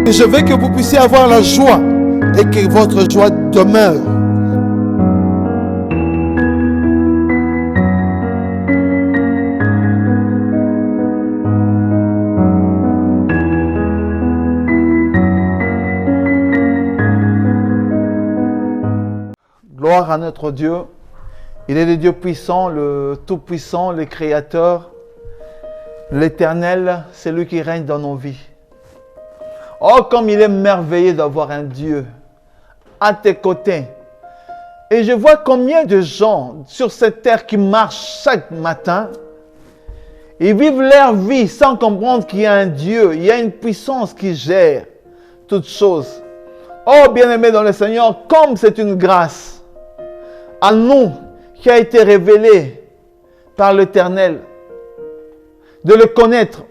Et je veux que vous puissiez avoir la joie et que votre joie demeure. Gloire à notre Dieu. Il est le Dieu puissant, le Tout-Puissant, le Créateur, l'Éternel, c'est lui qui règne dans nos vies. Oh, comme il est merveilleux d'avoir un Dieu à tes côtés. Et je vois combien de gens sur cette terre qui marchent chaque matin. Ils vivent leur vie sans comprendre qu'il y a un Dieu, il y a une puissance qui gère toutes choses. Oh, bien-aimés dans le Seigneur, comme c'est une grâce à nous qui a été révélée par l'Éternel, de le connaître.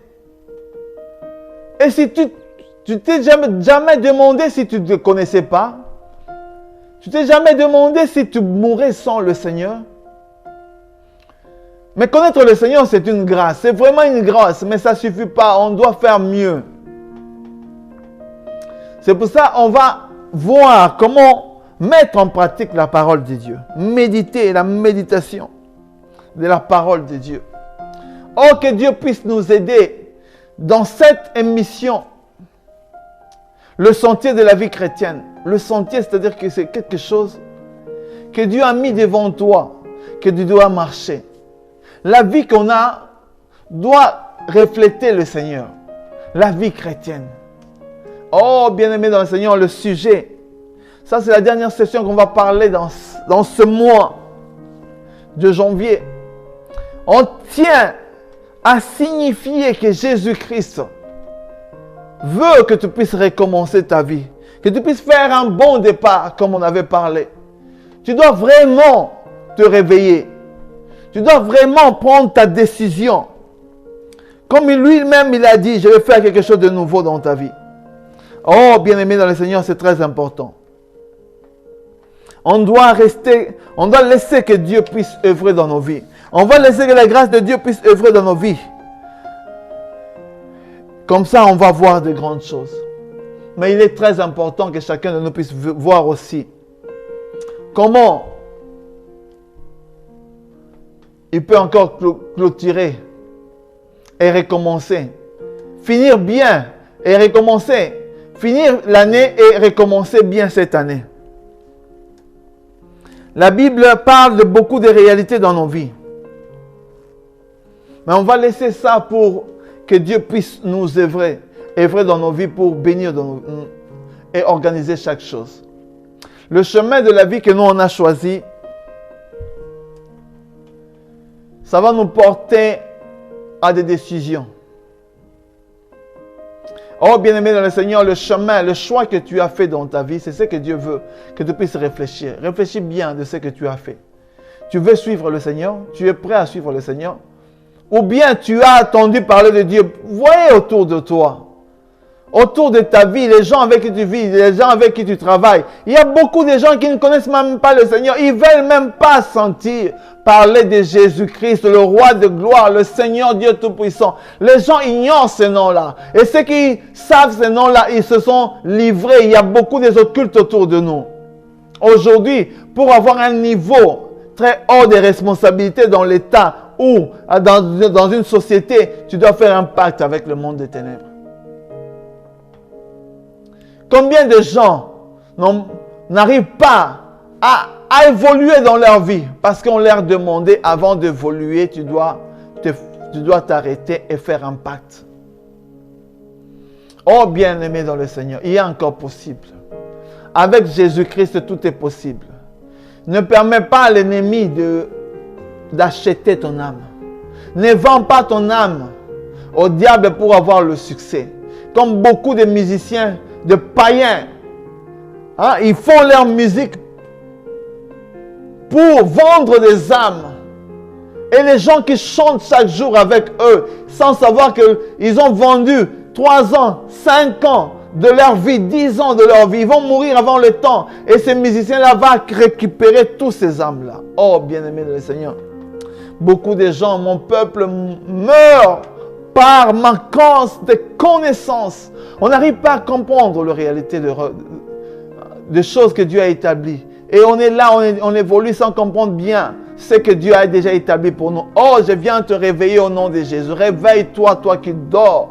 Et si tu t'es jamais demandé si tu ne le connaissais pas, tu t'es jamais demandé si tu mourrais sans le Seigneur. Mais connaître le Seigneur, c'est une grâce. C'est vraiment une grâce, mais ça ne suffit pas. On doit faire mieux. C'est pour ça qu'on va voir comment mettre en pratique la parole de Dieu. Méditer, la méditation de la parole de Dieu. Oh, que Dieu puisse nous aider dans cette émission. Le sentier de la vie chrétienne. Le sentier, c'est-à-dire que c'est quelque chose que Dieu a mis devant toi, que tu dois marcher. La vie qu'on a doit refléter le Seigneur. La vie chrétienne. Oh, bien-aimé dans le Seigneur, le sujet. Ça, c'est la dernière session qu'on va parler dans ce mois de janvier. On tient à signifier que Jésus-Christ veut que tu puisses recommencer ta vie. Que tu puisses faire un bon départ, comme on avait parlé. Tu dois vraiment te réveiller. Tu dois vraiment prendre ta décision. Comme lui-même, il a dit, je vais faire quelque chose de nouveau dans ta vie. Oh, bien-aimé dans le Seigneur, c'est très important. On doit laisser que Dieu puisse œuvrer dans nos vies. On va laisser que la grâce de Dieu puisse œuvrer dans nos vies. Comme ça, on va voir de grandes choses. Mais il est très important que chacun de nous puisse voir aussi comment il peut encore clôturer et recommencer. Finir bien et recommencer. Finir l'année et recommencer bien cette année. La Bible parle de beaucoup de réalités dans nos vies. Mais on va laisser ça pour que Dieu puisse nous œuvrer dans nos vies pour bénir et organiser chaque chose. Le chemin de la vie que nous on a choisi, ça va nous porter à des décisions. Oh, bien-aimé dans le Seigneur, le chemin, le choix que tu as fait dans ta vie, c'est ce que Dieu veut, que tu puisses réfléchir. Réfléchis bien de ce que tu as fait. Tu veux suivre le Seigneur? Tu es prêt à suivre le Seigneur? Ou bien tu as entendu parler de Dieu? Voyez autour de toi, autour de ta vie, les gens avec qui tu vis, les gens avec qui tu travailles. Il y a beaucoup de gens qui ne connaissent même pas le Seigneur. Ils ne veulent même pas sentir parler de Jésus-Christ, le roi de gloire, le Seigneur Dieu Tout-Puissant. Les gens ignorent ce nom-là. Et ceux qui savent ce nom-là, ils se sont livrés. Il y a beaucoup des occultes autour de nous. Aujourd'hui, pour avoir un niveau très haut de responsabilité dans l'État ou dans une société, tu dois faire un pacte avec le monde des ténèbres. Combien de gens n'arrivent pas à évoluer dans leur vie parce qu'on leur demandait avant d'évoluer, tu dois t'arrêter et faire un pacte. Oh, bien-aimé dans le Seigneur, il est encore possible. Avec Jésus-Christ, tout est possible. Ne permets pas à l'ennemi d'acheter ton âme. Ne vends pas ton âme au diable pour avoir le succès. Comme beaucoup de musiciens, de païens, ils font leur musique pour vendre des âmes. Et les gens qui chantent chaque jour avec eux, sans savoir qu'ils ont vendu 3 ans, 5 ans de leur vie, 10 ans de leur vie, ils vont mourir avant le temps. Et ces musiciens-là vont récupérer tous ces âmes-là. Oh, bien-aimé de le Seigneur. Beaucoup de gens, mon peuple meurt par manquance de connaissances, on n'arrive pas à comprendre la réalité de choses que Dieu a établies. Et on est là, on évolue sans comprendre bien ce que Dieu a déjà établi pour nous. Oh, je viens te réveiller au nom de Jésus. Réveille-toi, toi qui dors.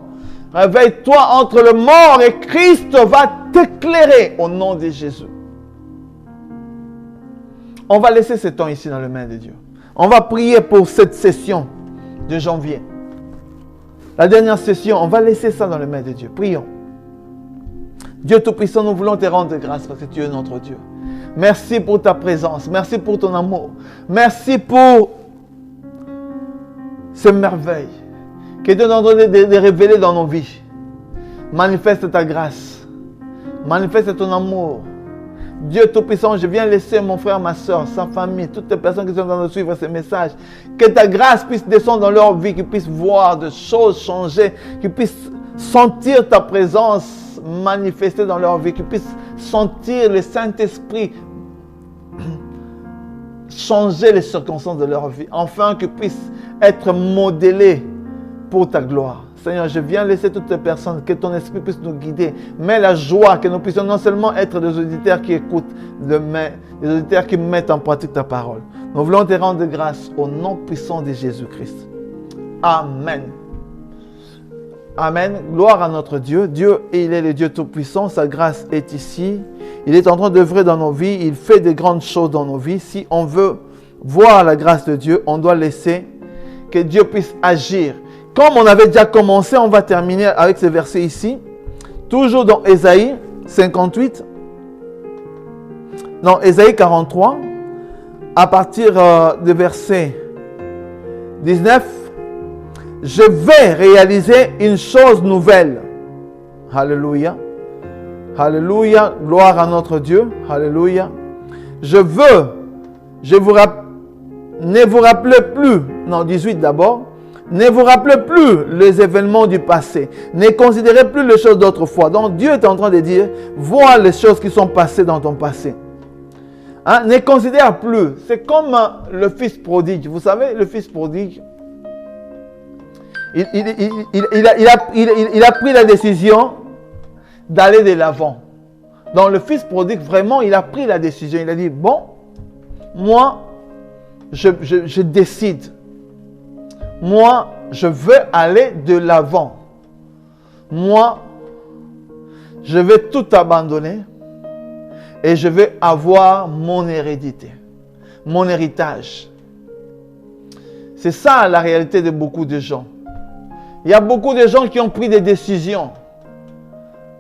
Réveille-toi entre le mort et Christ va t'éclairer au nom de Jésus. On va laisser ce temps ici dans les mains de Dieu. On va prier pour cette session de janvier. La dernière session, on va laisser ça dans les mains de Dieu. Prions. Dieu Tout-Puissant, nous voulons te rendre grâce parce que tu es notre Dieu. Merci pour ta présence. Merci pour ton amour. Merci pour ces merveilles que Dieu est en train de révéler dans nos vies. Manifeste ta grâce. Manifeste ton amour. Dieu Tout-Puissant, je viens laisser mon frère, ma soeur, sa famille, toutes les personnes qui sont en train de suivre ces messages. Que ta grâce puisse descendre dans leur vie, qu'ils puissent voir des choses changer, qu'ils puissent sentir ta présence manifester dans leur vie, qu'ils puissent sentir le Saint-Esprit changer les circonstances de leur vie, afin qu'ils puissent être modélés pour ta gloire. Seigneur, je viens laisser toutes les personnes, que ton esprit puisse nous guider. Mais la joie, que nous puissions non seulement être des auditeurs qui écoutent, mais des auditeurs qui mettent en pratique ta parole. Nous voulons te rendre grâce au nom puissant de Jésus-Christ. Amen. Amen. Gloire à notre Dieu. Dieu, il est le Dieu Tout-Puissant. Sa grâce est ici. Il est en train d'œuvrer dans nos vies. Il fait de grandes choses dans nos vies. Si on veut voir la grâce de Dieu, on doit laisser que Dieu puisse agir. Comme on avait déjà commencé, on va terminer avec ce verset ici. Toujours dans Ésaïe 58. Non, Ésaïe 43. À partir du verset 19. Je vais réaliser une chose nouvelle. Alléluia. Alléluia. Gloire à notre Dieu. Alléluia. Ne vous rappelez plus. Non, 18 d'abord. Ne vous rappelez plus les événements du passé. Ne considérez plus les choses d'autrefois. Donc Dieu est en train de dire, vois les choses qui sont passées dans ton passé. Hein? Ne considère plus. C'est comme le fils prodigue. Vous savez, le fils prodigue, il a pris la décision d'aller de l'avant. Donc le fils prodigue, vraiment, il a pris la décision. Il a dit, bon, moi, je décide. Moi, je veux aller de l'avant. Moi, je vais tout abandonner et je vais avoir mon hérédité, mon héritage. C'est ça la réalité de beaucoup de gens. Il y a beaucoup de gens qui ont pris des décisions,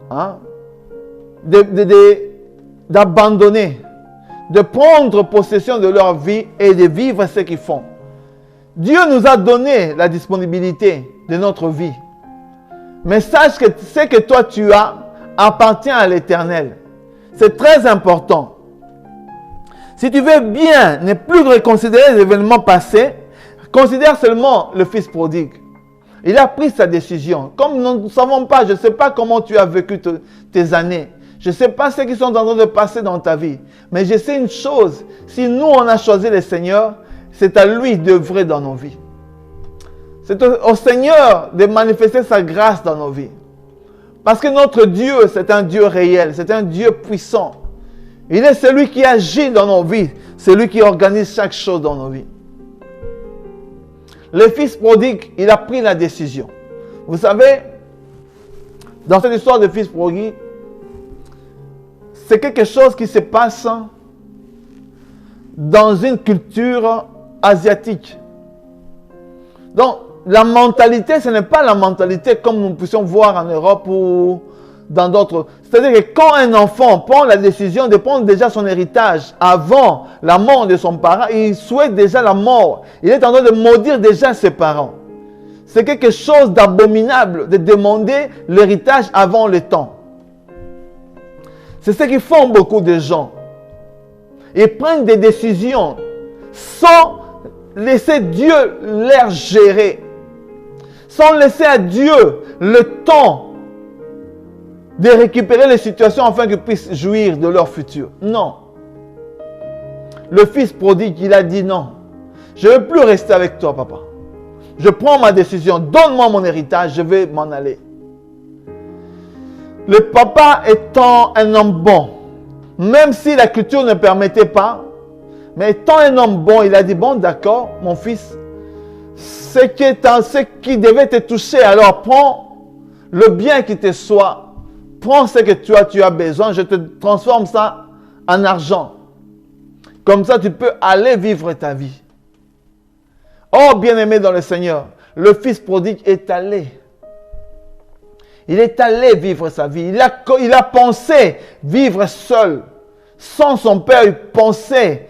hein, d'abandonner, de prendre possession de leur vie et de vivre ce qu'ils font. Dieu nous a donné la disponibilité de notre vie. Mais sache que ce que toi tu as appartient à l'Éternel. C'est très important. Si tu veux bien ne plus reconsidérer les événements passés, considère seulement le fils prodigue. Il a pris sa décision. Comme nous ne savons pas, je ne sais pas comment tu as vécu tes années. Je ne sais pas ce qui sont en train de passer dans ta vie. Mais je sais une chose. Si nous, on a choisi le Seigneur, c'est à lui d'œuvrer dans nos vies. C'est au Seigneur de manifester sa grâce dans nos vies. Parce que notre Dieu, c'est un Dieu réel. C'est un Dieu puissant. Il est celui qui agit dans nos vies. C'est lui qui organise chaque chose dans nos vies. Le fils prodigue, il a pris la décision. Vous savez, dans cette histoire de fils prodigue, c'est quelque chose qui se passe dans une culture asiatique. Donc, la mentalité, ce n'est pas la mentalité comme nous puissions voir en Europe ou dans d'autres. C'est-à-dire que quand un enfant prend la décision de prendre déjà son héritage avant la mort de son parent, il souhaite déjà la mort. Il est en train de maudire déjà ses parents. C'est quelque chose d'abominable de demander l'héritage avant le temps. C'est ce qu'ils font beaucoup de gens. Ils prennent des décisions sans laisser Dieu les gérer. Sans laisser à Dieu le temps de récupérer les situations afin qu'ils puissent jouir de leur futur. Non. Le fils prodigue, il a dit non. Je ne veux plus rester avec toi, papa. Je prends ma décision. Donne-moi mon héritage, je vais m'en aller. Le papa étant un homme bon, même si la culture ne permettait pas, mais étant un homme bon, il a dit, bon d'accord, mon fils, ce qui devait te toucher, alors prends le bien qui te soit, prends ce que tu as besoin, je te transforme ça en argent. Comme ça, tu peux aller vivre ta vie. Oh, bien-aimé dans le Seigneur, le fils prodigue est allé. Il est allé vivre sa vie. Il a pensé vivre seul. Sans son père, il pensait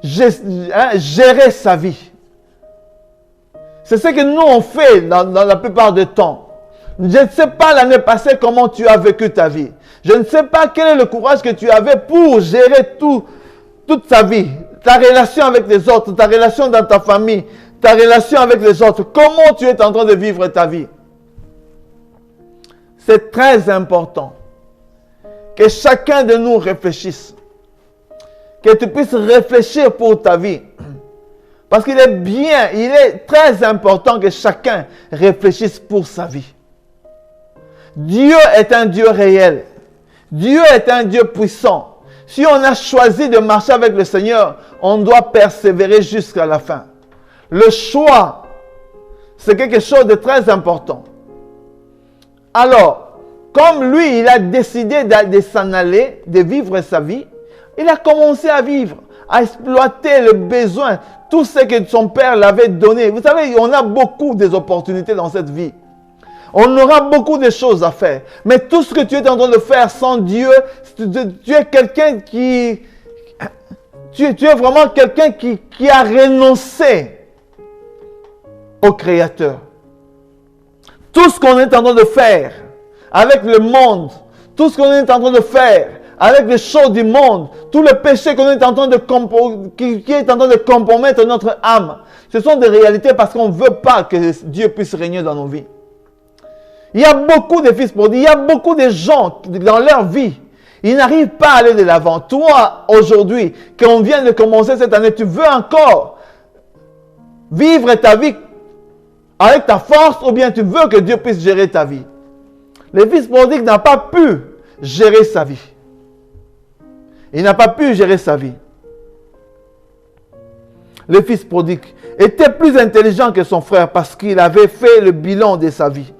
gérer sa vie. C'est ce que nous on fait dans la plupart du temps. Je ne sais pas l'année passée comment tu as vécu ta vie. Je ne sais pas quel est le courage que tu avais pour gérer toute ta vie. Ta relation avec les autres, ta relation dans ta famille, ta relation avec les autres. Comment tu es en train de vivre ta vie? C'est très important que chacun de nous réfléchisse. Que tu puisses réfléchir pour ta vie. Parce qu'il est très important que chacun réfléchisse pour sa vie. Dieu est un Dieu réel. Dieu est un Dieu puissant. Si on a choisi de marcher avec le Seigneur, on doit persévérer jusqu'à la fin. Le choix, c'est quelque chose de très important. Alors, comme lui, il a décidé de s'en aller, de vivre sa vie, il a commencé à vivre, à exploiter le besoin, tout ce que son père l'avait donné. Vous savez, on a beaucoup d'opportunités dans cette vie. On aura beaucoup de choses à faire. Mais tout ce que tu es en train de faire sans Dieu, tu es quelqu'un qui... Tu es vraiment quelqu'un qui a renoncé au Créateur. Tout ce qu'on est en train de faire avec le monde, tout ce qu'on est en train de faire avec les choses du monde, tout le péché qu'on est en train qui est en train de compromettre notre âme, ce sont des réalités parce qu'on ne veut pas que Dieu puisse régner dans nos vies. Il y a beaucoup de fils prodigues, il y a beaucoup de gens dans leur vie, ils n'arrivent pas à aller de l'avant. Toi, aujourd'hui, qu'on vient de commencer cette année, tu veux encore vivre ta vie avec ta force ou bien tu veux que Dieu puisse gérer ta vie. Le fils prodigue n'a pas pu gérer sa vie. Il n'a pas pu gérer sa vie. Le fils prodigue était plus intelligent que son frère parce qu'il avait fait le bilan de sa vie.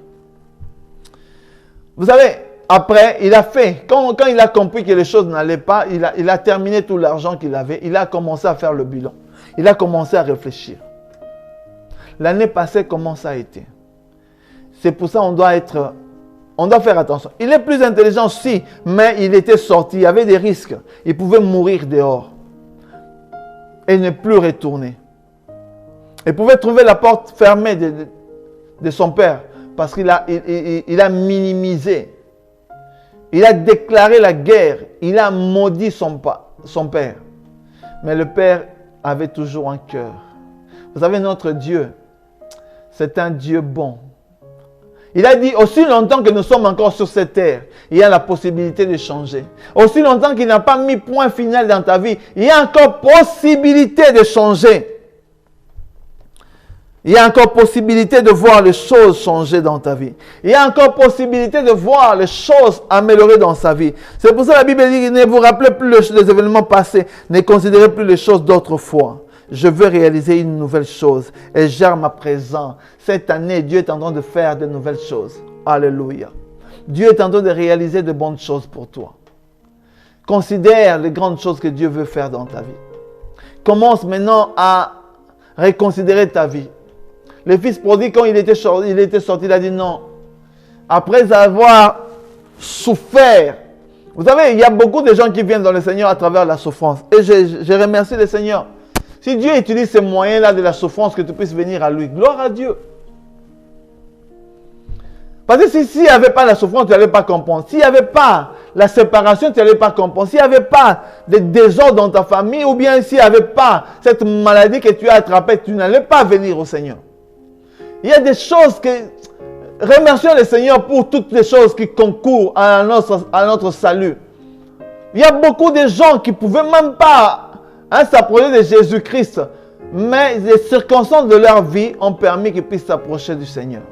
Vous savez, après, il a fait, quand il a compris que les choses n'allaient pas, il a terminé tout l'argent qu'il avait, il a commencé à faire le bilan. Il a commencé à réfléchir. L'année passée, comment ça a été? C'est pour ça qu'on doit faire attention. Il est plus intelligent, si, mais il était sorti, il y avait des risques. Il pouvait mourir dehors et ne plus retourner. Il pouvait trouver la porte fermée de son père parce qu'il a minimisé. Il a déclaré la guerre. Il a maudit son père. Mais le père avait toujours un cœur. Vous savez, notre Dieu, c'est un Dieu bon. Il a dit, aussi longtemps que nous sommes encore sur cette terre, il y a la possibilité de changer. Aussi longtemps qu'il n'a pas mis point final dans ta vie, il y a encore possibilité de changer. Il y a encore possibilité de voir les choses changer dans ta vie. Il y a encore possibilité de voir les choses améliorer dans sa vie. C'est pour ça que la Bible dit, ne vous rappelez plus les événements passés, ne considérez plus les choses d'autrefois. Je veux réaliser une nouvelle chose et germe à présent. Cette année, Dieu est en train de faire de nouvelles choses. Alléluia. Dieu est en train de réaliser de bonnes choses pour toi. Considère les grandes choses que Dieu veut faire dans ta vie. Commence maintenant à reconsidérer ta vie. Le fils prodigue, quand il était sorti, il a dit non. Après avoir souffert, vous savez, il y a beaucoup de gens qui viennent dans le Seigneur à travers la souffrance. Et je remercie le Seigneur. Si Dieu utilise ces moyens-là de la souffrance, que tu puisses venir à lui, gloire à Dieu. Parce que s'il n'y avait pas la souffrance, tu n'allais pas comprendre. S'il n'y avait pas la séparation, tu n'allais pas comprendre. S'il n'y avait pas de désordre dans ta famille, ou bien s'il n'y avait pas cette maladie que tu as attrapée, tu n'allais pas venir au Seigneur. Il y a des choses que... Remercions le Seigneur pour toutes les choses qui concourent à notre salut. Il y a beaucoup de gens qui ne pouvaient même pas s'approcher de Jésus-Christ. mais les circonstances de leur vie ont permis qu'ils puissent s'approcher du Seigneur.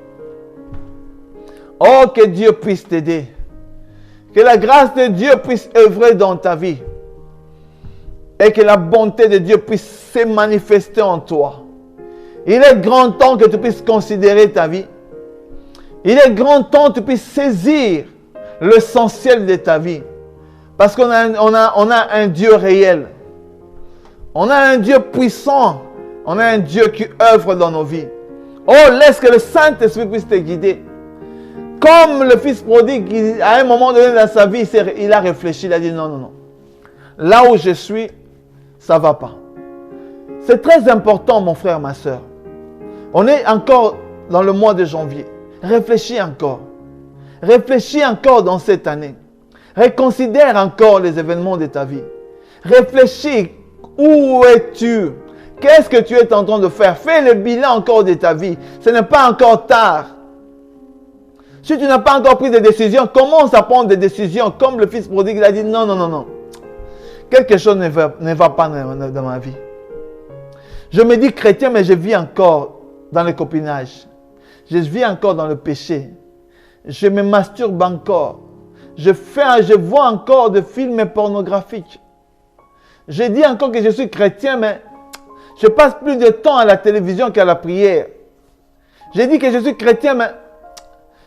Oh, que Dieu puisse t'aider. Que la grâce de Dieu puisse œuvrer dans ta vie. Et que la bonté de Dieu puisse se manifester en toi. Il est grand temps que tu puisses considérer ta vie. Il est grand temps que tu puisses saisir l'essentiel de ta vie. Parce qu'on a un Dieu réel. On a un Dieu puissant. On a un Dieu qui œuvre dans nos vies. Oh, laisse que le Saint-Esprit puisse te guider. Comme le fils prodigue, à un moment donné dans sa vie, il a réfléchi, il a dit non, non, non. Là où je suis, ça ne va pas. C'est très important, mon frère, ma soeur. On est encore dans le mois de janvier. Réfléchis encore. Réfléchis encore dans cette année. Reconsidère encore les événements de ta vie. Réfléchis. Où es-tu? Qu'est-ce que tu es en train de faire? Fais le bilan encore de ta vie. Ce n'est pas encore tard. Si tu n'as pas encore pris de décisions, commence à prendre des décisions. Comme le fils prodigue, il a dit non, non, non, non. Quelque chose ne va pas dans ma vie. Je me dis chrétien, mais je vis encore dans le copinage. Je vis encore dans le péché. Je me masturbe encore. Je vois encore des films pornographiques. Je dis encore que je suis chrétien, mais je passe plus de temps à la télévision qu'à la prière. Je dis que je suis chrétien, mais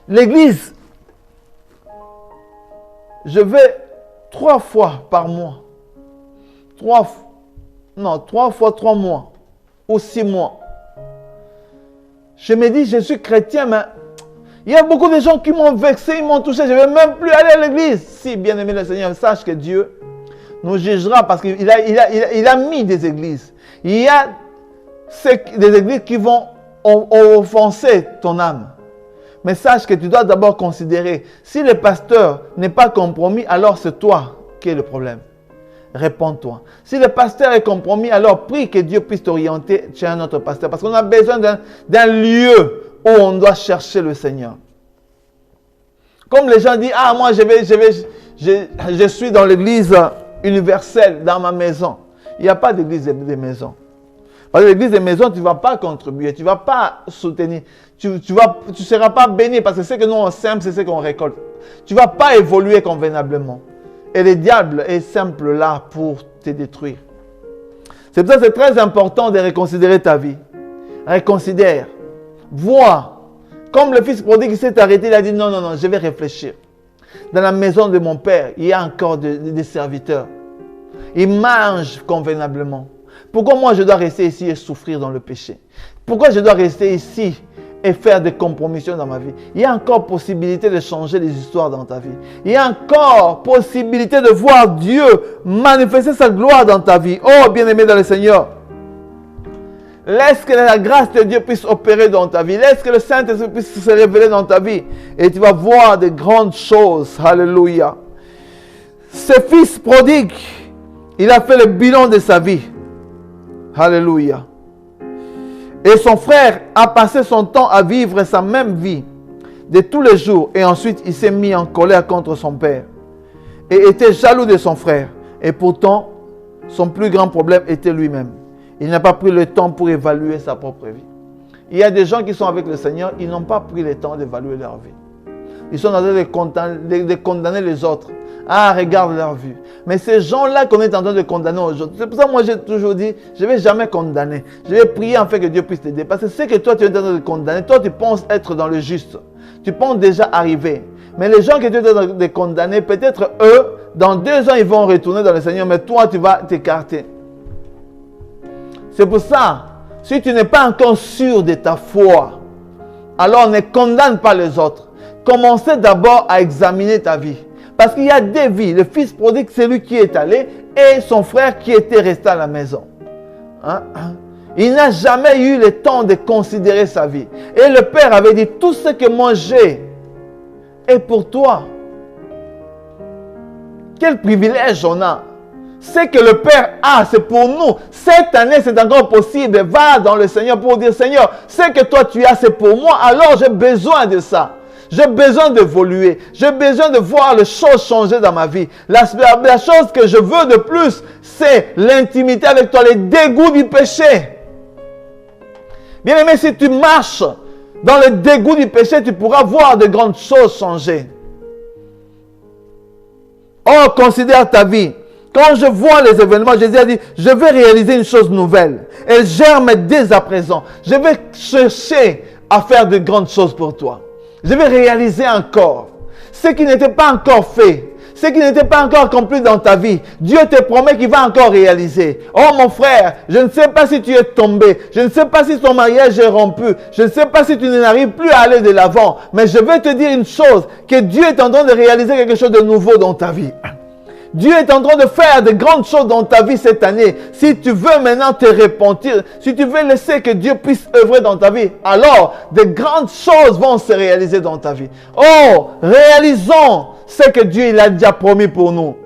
l'église, je vais 3 fois par mois. 3 fois 3 mois. Ou 6 mois. Je me dis, je suis chrétien, mais il y a beaucoup de gens qui m'ont vexé, ils m'ont touché. Je ne vais même plus aller à l'église. Si, bien aimé le Seigneur, sache que Dieu nous jugera parce qu'il a mis des églises. Il y a des églises qui vont offenser ton âme. Mais sache que tu dois d'abord considérer, si le pasteur n'est pas compromis, alors c'est toi qui es le problème. Réponds-toi. Si le pasteur est compromis, alors prie que Dieu puisse t'orienter chez un autre pasteur. Parce qu'on a besoin d'un lieu où on doit chercher le Seigneur. Comme les gens disent, ah moi je suis dans l'église universelle, dans ma maison. Il n'y a pas d'église des maisons. Parce que l'église des maisons, tu ne vas pas contribuer, tu ne vas pas soutenir, tu ne seras pas béni parce que ce que nous on sème, c'est ce qu'on récolte. Tu ne vas pas évoluer convenablement. Et le diable est simple là pour te détruire. C'est pour ça que c'est très important de reconsidérer ta vie. Reconsidère. Vois. Comme le fils prodigue qui s'est arrêté, il a dit non, non, non, je vais réfléchir. Dans la maison de mon père, il y a encore des serviteurs. Ils mangent convenablement. Pourquoi moi je dois rester ici et souffrir dans le péché? Pourquoi je dois rester ici et faire des compromissions dans ma vie? Il y a encore possibilité de changer les histoires dans ta vie. Il y a encore possibilité de voir Dieu manifester sa gloire dans ta vie. Oh, bien-aimé dans le Seigneur. Laisse que la grâce de Dieu puisse opérer dans ta vie. Laisse que le Saint-Esprit puisse se révéler dans ta vie. Et tu vas voir de grandes choses. Alléluia. Ce fils prodigue, il a fait le bilan de sa vie. Alléluia. Et son frère a passé son temps à vivre sa même vie de tous les jours. Et ensuite, il s'est mis en colère contre son père. Et était jaloux de son frère. Et pourtant, son plus grand problème était lui-même. Il n'a pas pris le temps pour évaluer sa propre vie. Il y a des gens qui sont avec le Seigneur, ils n'ont pas pris le temps d'évaluer leur vie. Ils sont en train de condamner les autres. Ah, regarde leur vie. Mais ces gens-là qu'on est en train de condamner aujourd'hui, c'est pour ça que moi j'ai toujours dit, je ne vais jamais condamner. Je vais prier en fait que Dieu puisse t'aider. Parce que c'est que toi tu es en train de condamner. Toi tu penses être dans le juste. Tu penses déjà arriver. Mais les gens que tu es en train de condamner, peut-être eux, dans 2 ans ils vont retourner dans le Seigneur. Mais toi tu vas t'écarter. C'est pour ça, si tu n'es pas encore sûr de ta foi, alors ne condamne pas les autres. Commencez d'abord à examiner ta vie. Parce qu'il y a des vies. Le fils prodigue, c'est lui qui est allé et son frère qui était resté à la maison. Il n'a jamais eu le temps de considérer sa vie. Et le père avait dit, tout ce que moi j'ai est pour toi. Quel privilège on a. Ce que le Père a, c'est pour nous. Cette année, c'est encore possible. Va dans le Seigneur pour dire, Seigneur, ce que toi tu as, c'est pour moi. Alors j'ai besoin de ça. J'ai besoin d'évoluer. J'ai besoin de voir les choses changer dans ma vie. La chose que je veux de plus, c'est l'intimité avec toi, les dégoûts du péché. Bien-aimé, si tu marches dans le dégoût du péché, tu pourras voir de grandes choses changer. Oh, considère ta vie. Quand je vois les événements, Jésus a dit, je vais réaliser une chose nouvelle. Elle germe dès à présent. Je vais chercher à faire de grandes choses pour toi. Je vais réaliser encore ce qui n'était pas encore fait. Ce qui n'était pas encore accompli dans ta vie, Dieu te promet qu'il va encore réaliser. Oh mon frère, je ne sais pas si tu es tombé, je ne sais pas si ton mariage est rompu, je ne sais pas si tu n'arrives plus à aller de l'avant, mais je vais te dire une chose, que Dieu est en train de réaliser quelque chose de nouveau dans ta vie. Dieu est en train de faire de grandes choses dans ta vie cette année. Si tu veux maintenant te repentir, si tu veux laisser que Dieu puisse œuvrer dans ta vie, alors de grandes choses vont se réaliser dans ta vie. Oh, réalisons ce que Dieu il a déjà promis pour nous.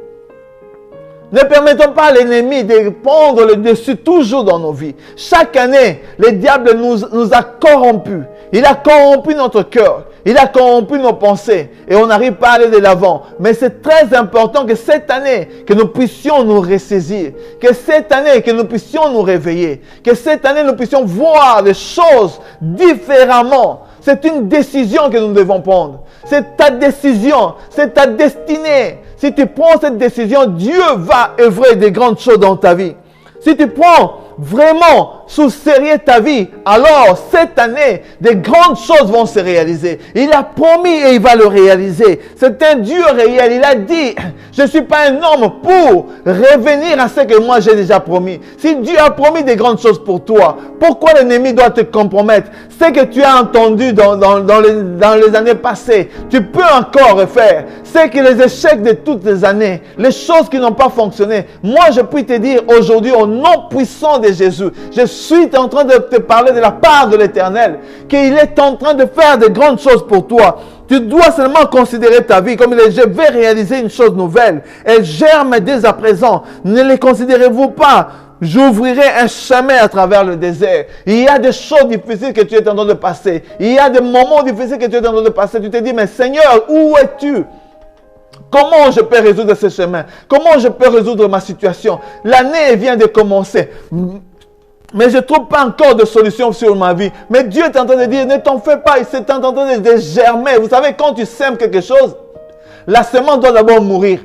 Ne permettons pas à l'ennemi de prendre le dessus toujours dans nos vies. Chaque année, le diable nous a corrompus. Il a corrompu notre cœur. Il a corrompu nos pensées. Et on n'arrive pas à aller de l'avant. Mais c'est très important que cette année, que nous puissions nous ressaisir. Que cette année, que nous puissions nous réveiller. Que cette année, nous puissions voir les choses différemment. C'est une décision que nous devons prendre. C'est ta décision. C'est ta destinée. Si tu prends cette décision, Dieu va œuvrer de grandes choses dans ta vie. Si tu prends vraiment sous sérieux ta vie, alors cette année, de grandes choses vont se réaliser. Il a promis et il va le réaliser. C'est un Dieu réel. Il a dit, je ne suis pas un homme pour revenir à ce que moi j'ai déjà promis. Si Dieu a promis des grandes choses pour toi, pourquoi l'ennemi doit te compromettre? Ce que tu as entendu dans les années passées, tu peux encore refaire. C'est que les échecs de toutes les années, les choses qui n'ont pas fonctionné, moi je puis te dire aujourd'hui au nom puissant de Jésus, je suis en train de te parler de la part de l'Éternel, qu'il est en train de faire de grandes choses pour toi. Tu dois seulement considérer ta vie comme il est. Je vais réaliser une chose nouvelle. Elle germe dès à présent. Ne les considérez-vous pas? J'ouvrirai un chemin à travers le désert. Il y a des choses difficiles que tu es en train de passer. Il y a des moments difficiles que tu es en train de passer. Tu te dis, mais Seigneur, où es-tu? Comment je peux résoudre ce chemin? Comment je peux résoudre ma situation? L'année vient de commencer. Mais je ne trouve pas encore de solution sur ma vie. Mais Dieu est en train de dire, ne t'en fais pas. Il s'est en train de germer. Vous savez, quand tu sèmes quelque chose, la semence doit d'abord mourir.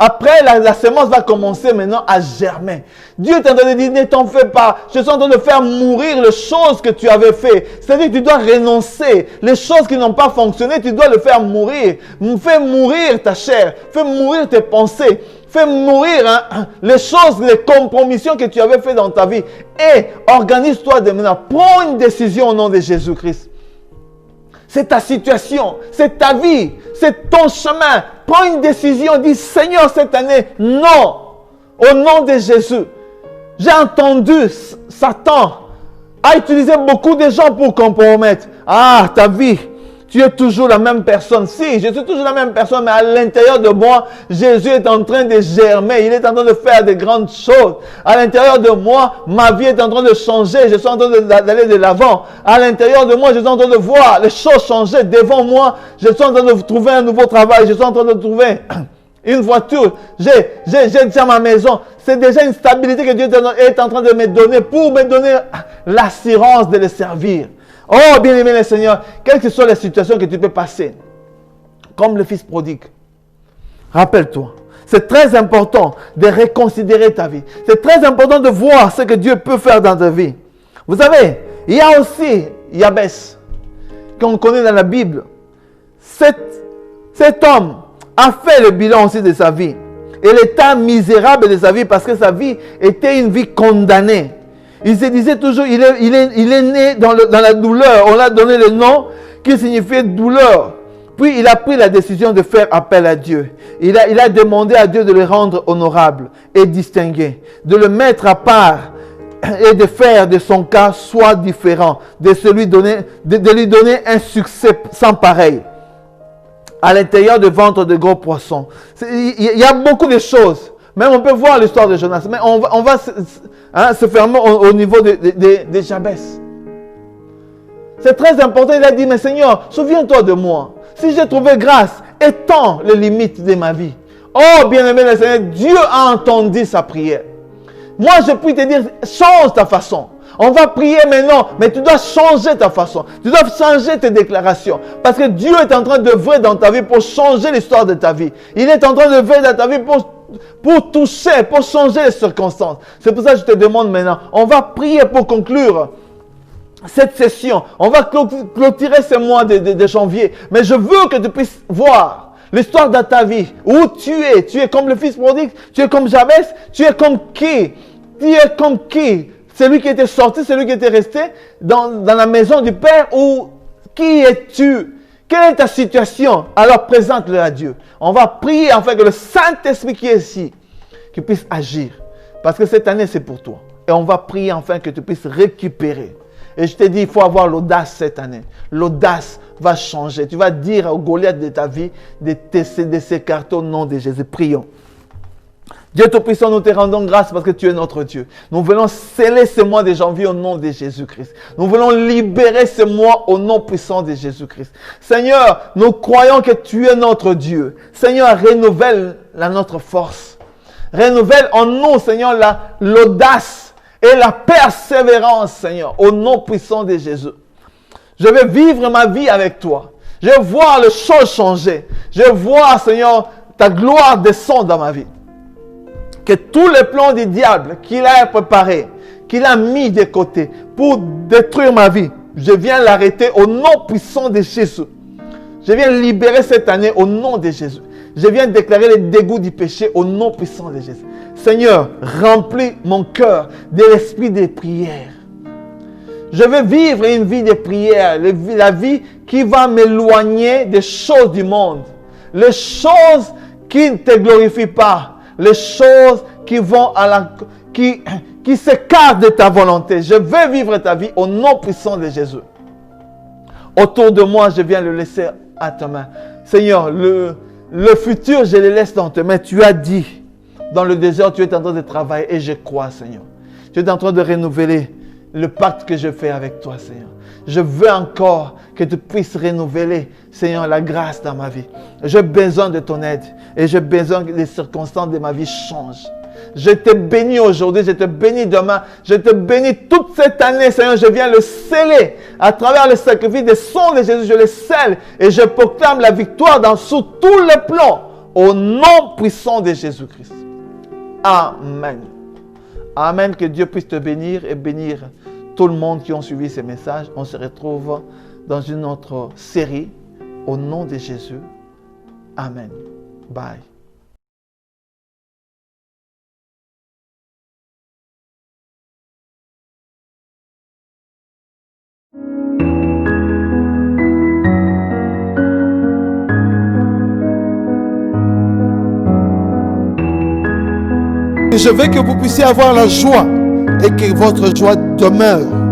Après, la semence va commencer maintenant à germer. Dieu est en train de dire, ne t'en fais pas. Je suis en train de faire mourir les choses que tu avais fait. C'est-à-dire que tu dois renoncer. Les choses qui n'ont pas fonctionné, tu dois le faire mourir. Fais mourir ta chair. Fais mourir tes pensées. Fais mourir les choses, les compromissions que tu avais fait dans ta vie. Et organise-toi de maintenant. Prends une décision au nom de Jésus-Christ. C'est ta situation, c'est ta vie, c'est ton chemin. Prends une décision, dis Seigneur cette année, non, au nom de Jésus. J'ai entendu Satan a utilisé beaucoup de gens pour compromettre. Ah, ta vie, tu es toujours la même personne. Si, je suis toujours la même personne, mais à l'intérieur de moi, Jésus est en train de germer. Il est en train de faire de grandes choses. À l'intérieur de moi, ma vie est en train de changer. Je suis en train d'aller de l'avant. À l'intérieur de moi, je suis en train de voir les choses changer devant moi. Je suis en train de trouver un nouveau travail. Je suis en train de trouver une voiture. J'ai déjà ma maison. C'est déjà une stabilité que Dieu est en train de me donner pour me donner l'assurance de le servir. Oh, bien-aimé le Seigneur, quelles que soient les situations que tu peux passer, comme le fils prodigue, rappelle-toi, c'est très important de reconsidérer ta vie. C'est très important de voir ce que Dieu peut faire dans ta vie. Vous savez, il y a aussi Jabès, qu'on connaît dans la Bible. Cet homme a fait le bilan aussi de sa vie. Et l'état misérable de sa vie, parce que sa vie était une vie condamnée. Il se disait toujours, il est né dans la douleur. On l'a donné le nom qui signifiait douleur. Puis il a pris la décision de faire appel à Dieu. Il a demandé à Dieu de le rendre honorable et distingué, de le mettre à part et de faire de son cas soit différent, de lui donner un succès sans pareil. À l'intérieur du ventre de gros poissons. Il y a beaucoup de choses. Même on peut voir l'histoire de Jonas. Mais on va se fermer au niveau de Jabès. C'est très important. Il a dit, mais Seigneur, souviens-toi de moi. Si j'ai trouvé grâce, étends les limites de ma vie. Oh, bien-aimé le Seigneur, Dieu a entendu sa prière. Moi, je prie te dire, change ta façon. On va prier maintenant, mais tu dois changer ta façon. Tu dois changer tes déclarations. Parce que Dieu est en train de d'œuvrer dans ta vie pour changer l'histoire de ta vie. Il est en train de d'œuvrer dans ta vie pour toucher, pour changer les circonstances. C'est pour ça que je te demande maintenant, on va prier pour conclure cette session. On va clôturer ce mois de janvier. Mais je veux que tu puisses voir l'histoire de ta vie, où tu es. Tu es comme le fils prodigue, tu es comme Jabez, tu es comme qui? Tu es comme qui? Celui qui était sorti, celui qui était resté dans la maison du Père, ou qui es-tu? Quelle est ta situation? Alors présente-le à Dieu. On va prier afin que le Saint-Esprit qui est ici, qui puisse agir. Parce que cette année, c'est pour toi. Et on va prier afin que tu puisses récupérer. Et je t'ai dit, il faut avoir l'audace cette année. L'audace va changer. Tu vas dire au Goliath de ta vie de s'écarter au nom de Jésus. Prions. Dieu Tout-Puissant, nous te rendons grâce parce que tu es notre Dieu. Nous voulons sceller ce mois de janvier au nom de Jésus-Christ. Nous voulons libérer ce mois au nom puissant de Jésus-Christ. Seigneur, nous croyons que tu es notre Dieu. Seigneur, renouvelle notre force. Renouvelle en nous, Seigneur, l'audace et la persévérance, Seigneur, au nom puissant de Jésus. Je vais vivre ma vie avec toi. Je vais voir les choses changer. Je vais voir, Seigneur, ta gloire descendre dans ma vie. Que tous les plans du diable qu'il a préparés, qu'il a mis de côté pour détruire ma vie, je viens l'arrêter au nom puissant de Jésus. Je viens libérer cette année au nom de Jésus. Je viens déclarer les dégoûts du péché au nom puissant de Jésus. Seigneur, remplis mon cœur de l'esprit des prières. Je veux vivre une vie de prière, la vie qui va m'éloigner des choses du monde, les choses qui ne te glorifient pas, les choses qui vont qui s'écartent de ta volonté. Je veux vivre ta vie au nom puissant de Jésus. Autour de moi, je viens le laisser à ta main. Seigneur, le futur, je le laisse dans tes mains. Tu as dit, dans le désert, tu es en train de travailler et je crois, Seigneur. Tu es en train de renouveler le pacte que je fais avec toi, Seigneur. Je veux encore que tu puisses renouveler, Seigneur, la grâce dans ma vie. J'ai besoin de ton aide et j'ai besoin que les circonstances de ma vie changent. Je te bénis aujourd'hui, je te bénis demain, je te bénis toute cette année, Seigneur. Je viens le sceller à travers le sacrifice des sang de Jésus. Je le scelle et je proclame la victoire sous tous les plans au nom puissant de Jésus-Christ. Amen. Amen. Que Dieu puisse te bénir et bénir tout le monde qui ont suivi ces messages. On se retrouve dans une autre série au nom de Jésus. Amen. Bye. Je veux que vous puissiez avoir la joie et que votre joie demeure.